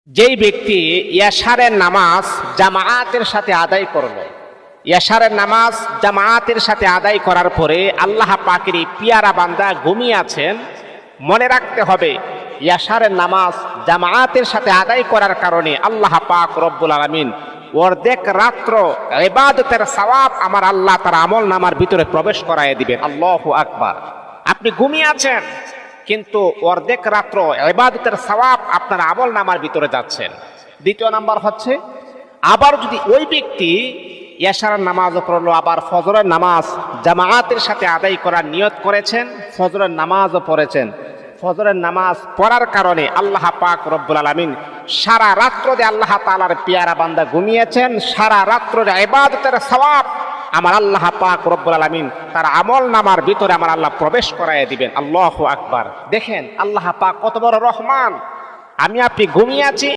যেই ব্যক্তি ইয়াশারের নামাজ জামাআতের সাথে আদায় করল, ইয়াশারের নামাজ জামাআতের সাথে আদায় করার পরে আল্লাহ পাকের পিয়ারা বান্দা ঘুমিয়ে আছেন, মনে রাখতে হবে ইয়াশারের নামাজ জামাআতের সাথে আদায় করার কারণে আল্লাহ পাক রব্বুল আলামিন অর্ধেক রাত্র ইবাদতের সওয়াব আমার আল্লাহ তার আমল নামার ভিতরে প্রবেশ করায় দিবেন। আল্লাহু আকবার। আপনি ঘুমিয়ে আছেন কিন্তু অর্ধেক রাত্র ইবাদতের সওয়াব আপনার আমল নামার ভিতরে যাচ্ছেন। দ্বিতীয় নাম্বার হচ্ছে, আবার যদি ওই ব্যক্তি ইয়াশারের নামাজও পড়লো, আবার ফজরের নামাজ জামাআতের সাথে আদায় করার নিয়ত করেছেন, ফজরের নামাজও পড়েছেন, ফজরের নামাজ পড়ার কারণে আল্লাহ পাক রব্বুল আলামিন সারা রাত্র যে আল্লাহ তাআলার পিয়ারা বান্দা ঘুমিয়েছেন, সারা রাত্র যে ইবাদতের সওয়াব আমার আল্লাহ পাক রব্বুল আলামিন তার আমল নামার ভিতরে আমার আল্লাহ প্রবেশ করায় দিবেন। আল্লাহু আকবার। দেখেন আল্লাহ পাক কত বড় রহমান। আমি আপনি ঘুমিয়ে আছি,